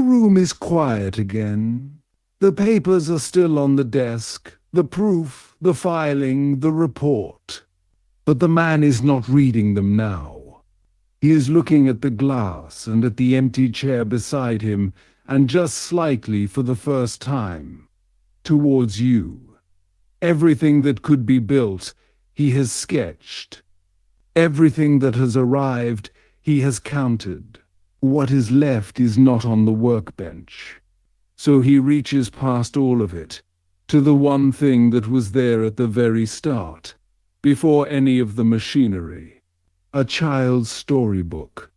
room is quiet again. The papers are still on the desk, the proof, the filing, the report. But the man is not reading them now. He is looking at the glass and at the empty chair beside him, and just slightly for the first time, towards you. Everything that could be built, he has sketched. Everything that has arrived, he has counted. What is left is not on the workbench. So he reaches past all of it, to the one thing that was there at the very start, before any of the machinery. A child's storybook.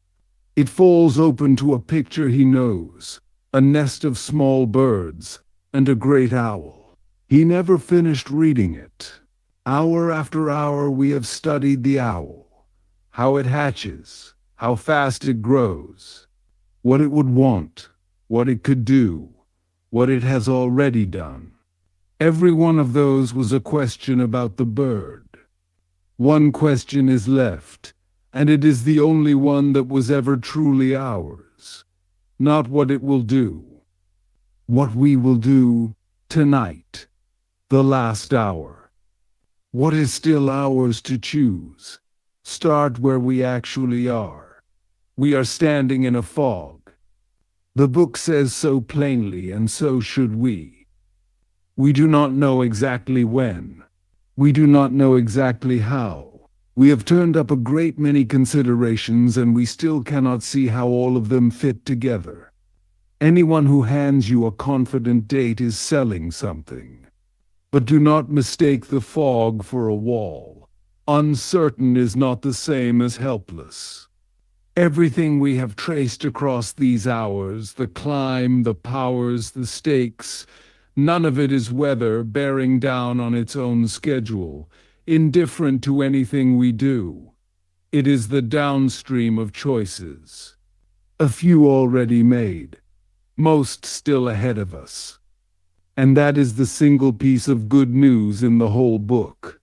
It falls open to a picture he knows, a nest of small birds, and a great owl. He never finished reading it. Hour after hour we have studied the owl, how it hatches, how fast it grows, what it would want, what it could do, what it has already done. Every one of those was a question about the bird. One question is left, and it is the only one that was ever truly ours. Not what it will do. What we will do tonight, the last hour. What is still ours to choose? Start where we actually are. We are standing in a fog. The book says so plainly, and so should we. We do not know exactly when. We do not know exactly how. We have turned up a great many considerations, and we still cannot see how all of them fit together. Anyone who hands you a confident date is selling something. But do not mistake the fog for a wall. Uncertain is not the same as helpless. Everything we have traced across these hours, the climb, the powers, the stakes, none of it is weather bearing down on its own schedule, indifferent to anything we do. It is the downstream of choices. A few already made, most still ahead of us. And that is the single piece of good news in the whole book.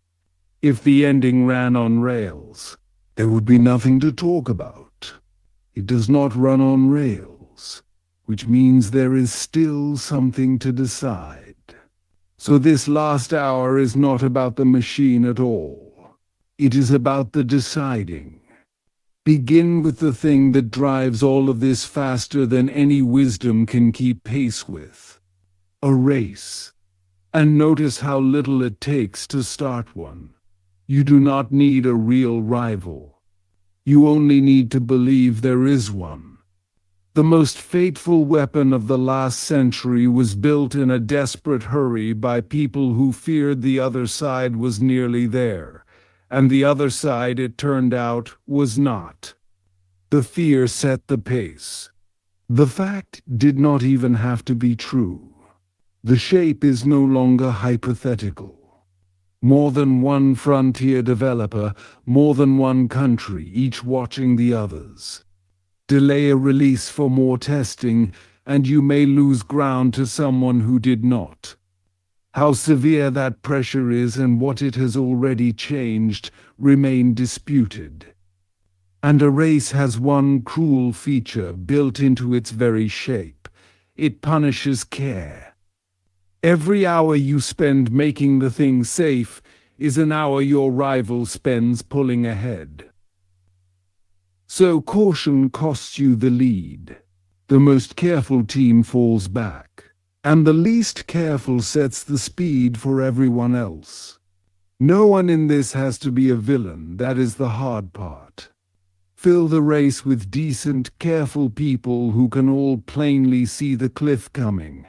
If the ending ran on rails, there would be nothing to talk about. It does not run on rails, which means there is still something to decide. So this last hour is not about the machine at all. It is about the deciding. Begin with the thing that drives all of this faster than any wisdom can keep pace with. A race. And notice how little it takes to start one. You do not need a real rival. You only need to believe there is one. The most fateful weapon of the last century was built in a desperate hurry by people who feared the other side was nearly there, and the other side, it turned out, was not. The fear set the pace. The fact did not even have to be true. The shape is no longer hypothetical. More than one frontier developer, more than one country, each watching the others. Delay a release for more testing, and you may lose ground to someone who did not. How severe that pressure is and what it has already changed remain disputed. And a race has one cruel feature built into its very shape. It punishes care. Every hour you spend making the thing safe is an hour your rival spends pulling ahead. So caution costs you the lead. The most careful team falls back, and the least careful sets the speed for everyone else. No one in this has to be a villain, that is the hard part. Fill the race with decent, careful people who can all plainly see the cliff coming,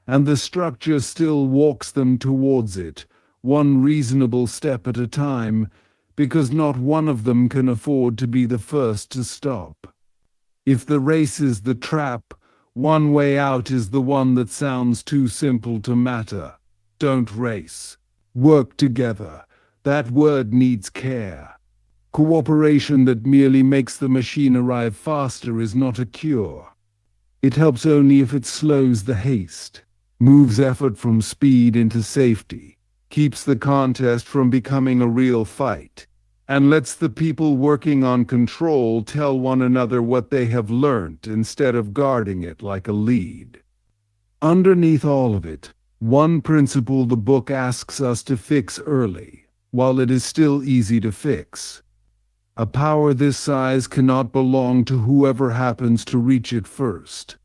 and the structure still walks them towards it, one reasonable step at a time, because not one of them can afford to be the first to stop. If the race is the trap, one way out is the one that sounds too simple to matter. Don't race. Work together. That word needs care. Cooperation that merely makes the machine arrive faster is not a cure. It helps only if it slows the haste, moves effort from speed into safety, keeps the contest from becoming a real fight. and lets the people working on control tell one another what they have learnt instead of guarding it like a lead. Underneath all of it, one principle the book asks us to fix early, while it is still easy to fix. A power this size cannot belong to whoever happens to reach it first.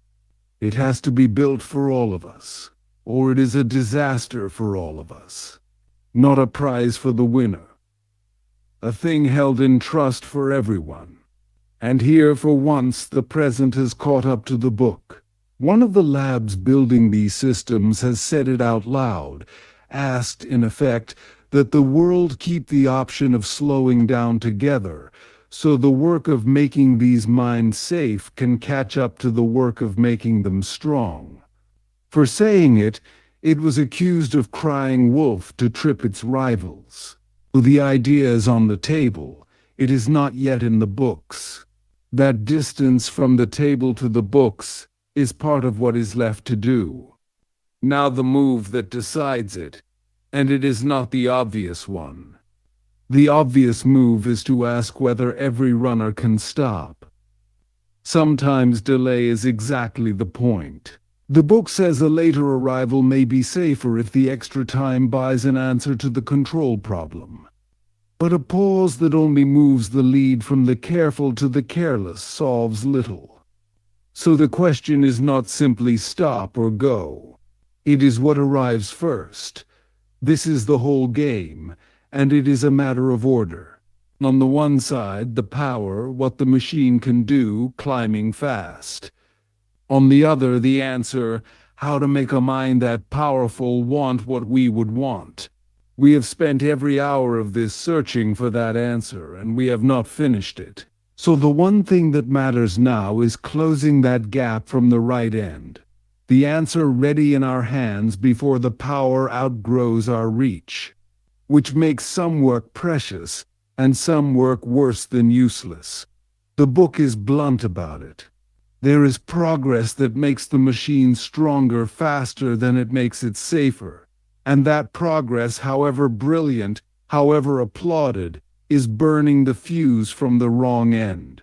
It has to be built for all of us, or it is a disaster for all of us. Not a prize for the winner. A thing held in trust for everyone. And here, for once, the present has caught up to the book. One of the labs building these systems has said it out loud, asked, in effect, that the world keep the option of slowing down together, so the work of making these minds safe can catch up to the work of making them strong. For saying it, it was accused of crying wolf to trip its rivals. The idea is on the table, it is not yet in the books. That distance from the table to the books is part of what is left to do. Now the move that decides it, and it is not the obvious one. The obvious move is to ask whether every runner can stop. Sometimes delay is exactly the point. The book says a later arrival may be safer if the extra time buys an answer to the control problem. But a pause that only moves the lead from the careful to the careless solves little. So the question is not simply stop or go. It is what arrives first. This is the whole game, and it is a matter of order. On the one side, the power, what the machine can do, climbing fast. On the other, the answer, how to make a mind that powerful want what we would want. We have spent every hour of this searching for that answer, and we have not finished it. So the one thing that matters now is closing that gap from the right end. The answer ready in our hands before the power outgrows our reach. Which makes some work precious, and some work worse than useless. The book is blunt about it. There is progress that makes the machine stronger faster than it makes it safer, and that progress, however brilliant, however applauded, is burning the fuse from the wrong end.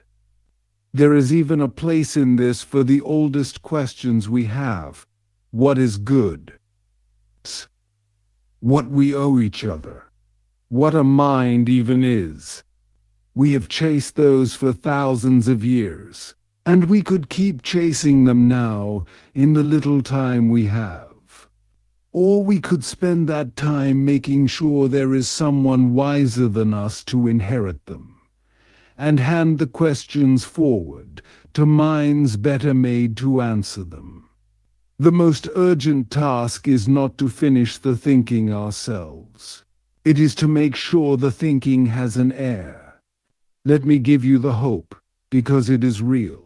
There is even a place in this for the oldest questions we have. What is good? What we owe each other? What a mind even is? We have chased those for thousands of years. And we could keep chasing them now, in the little time we have. Or we could spend that time making sure there is someone wiser than us to inherit them, and hand the questions forward to minds better made to answer them. The most urgent task is not to finish the thinking ourselves. It is to make sure the thinking has an heir. Let me give you the hope, because it is real.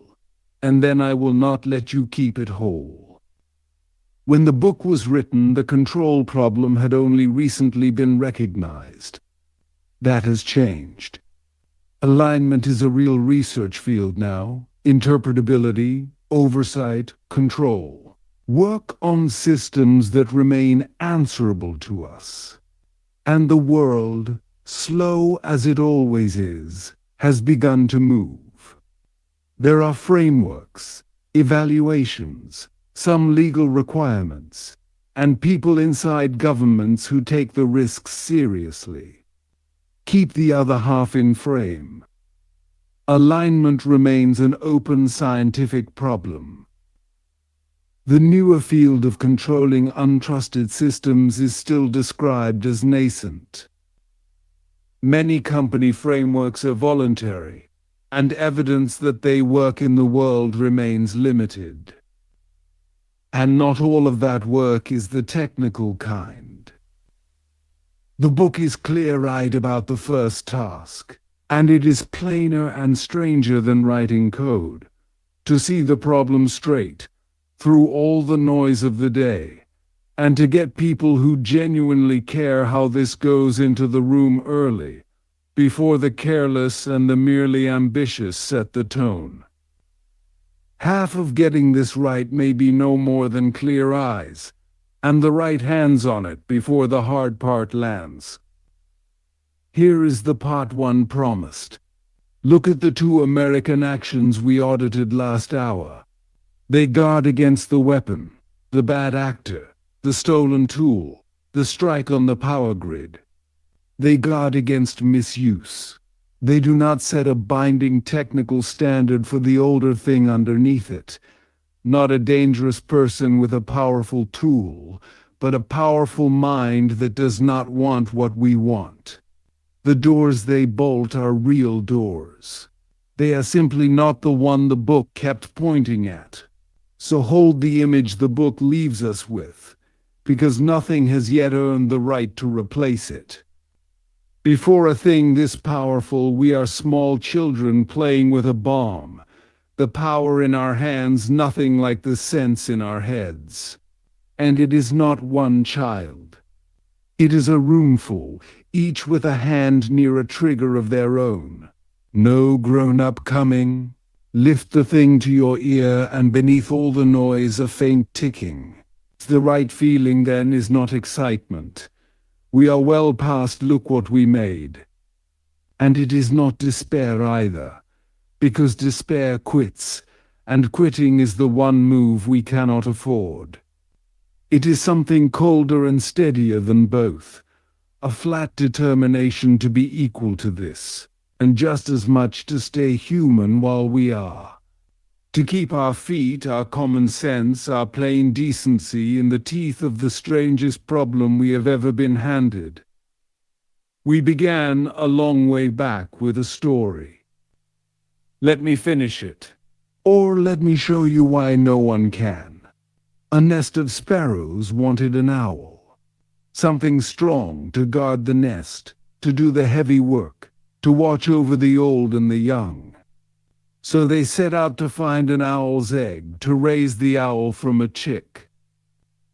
And then I will not let you keep it whole. When the book was written, the control problem had only recently been recognized. That has changed. Alignment is a real research field now. Interpretability, oversight, control. Work on systems that remain answerable to us. And the world, slow as it always is, has begun to move. There are frameworks, evaluations, some legal requirements, and people inside governments who take the risks seriously. Keep the other half in frame. Alignment remains an open scientific problem. The newer field of controlling untrusted systems is still described as nascent. Many company frameworks are voluntary, and evidence that they work in the world remains limited. And not all of that work is the technical kind. The book is clear-eyed about the first task, and it is plainer and stranger than writing code. To see the problem straight, through all the noise of the day, and to get people who genuinely care how this goes into the room early, before the careless and the merely ambitious set the tone. Half of getting this right may be no more than clear eyes, and the right hands on it before the hard part lands. Here is the part one promised. Look at the two American actions we audited last hour. They guard against the weapon, the bad actor, the stolen tool, the strike on the power grid. They guard against misuse. They do not set a binding technical standard for the older thing underneath it. Not a dangerous person with a powerful tool, but a powerful mind that does not want what we want. The doors they bolt are real doors. They are simply not the one the book kept pointing at. So hold the image the book leaves us with, because nothing has yet earned the right to replace it. Before a thing this powerful, we are small children playing with a bomb. The power in our hands nothing like the sense in our heads. And it is not one child. It is a roomful, each with a hand near a trigger of their own. No grown-up coming. Lift the thing to your ear, and beneath all the noise a faint ticking. The right feeling then is not excitement. We are well past look what we made. And it is not despair either, because despair quits, and quitting is the one move we cannot afford. It is something colder and steadier than both, a flat determination to be equal to this, and just as much to stay human while we are. To keep our feet, our common sense, our plain decency in the teeth of the strangest problem we have ever been handed. We began a long way back with a story. Let me finish it. Or let me show you why no one can. A nest of sparrows wanted an owl. Something strong to guard the nest, to do the heavy work, to watch over the old and the young. So they set out to find an owl's egg, to raise the owl from a chick.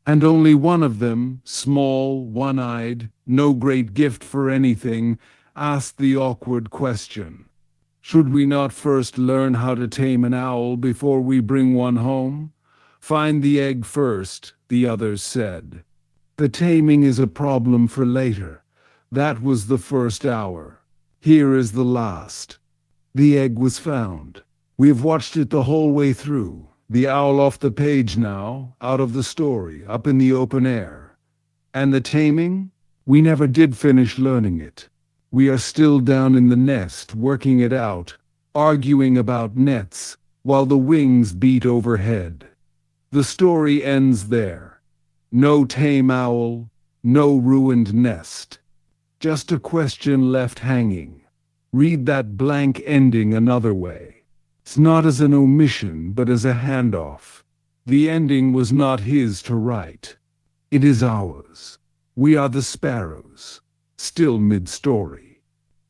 And only one of them, small, one-eyed, no great gift for anything, asked the awkward question. Should we not first learn how to tame an owl before we bring one home? Find the egg first, the others said. The taming is a problem for later. That was the first hour. Here is the last. The egg was found. We've watched it the whole way through. The owl off the page now, out of the story, up in the open air. And the taming? We never did finish learning it. We are still down in the nest, working it out, arguing about nets, while the wings beat overhead. The story ends there. No tame owl, no ruined nest. Just a question left hanging. Read that blank ending another way. It's not as an omission, but as a handoff. The ending was not his to write. It is ours. We are the sparrows, still mid-story.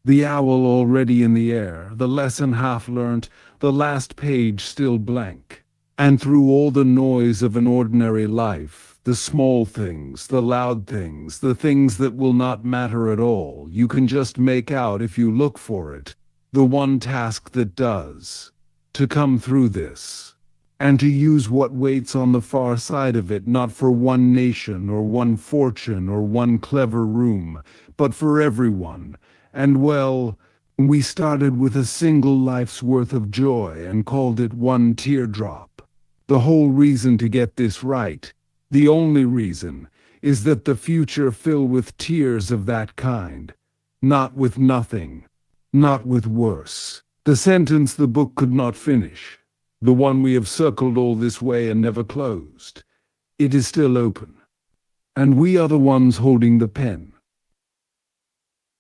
The owl already in the air, the lesson half learnt, the last page still blank. And through all the noise of an ordinary life, the small things, the loud things, the things that will not matter at all, you can just make out if you look for it, the one task that does. To come through this. And to use what waits on the far side of it, not for one nation or one fortune or one clever room, but for everyone. And well, we started with a single life's worth of joy and called it one teardrop. The whole reason to get this right, the only reason, is that the future fill with tears of that kind. Not with nothing. Not with worse. The sentence the book could not finish. The one we have circled all this way and never closed. It is still open. And we are the ones holding the pen.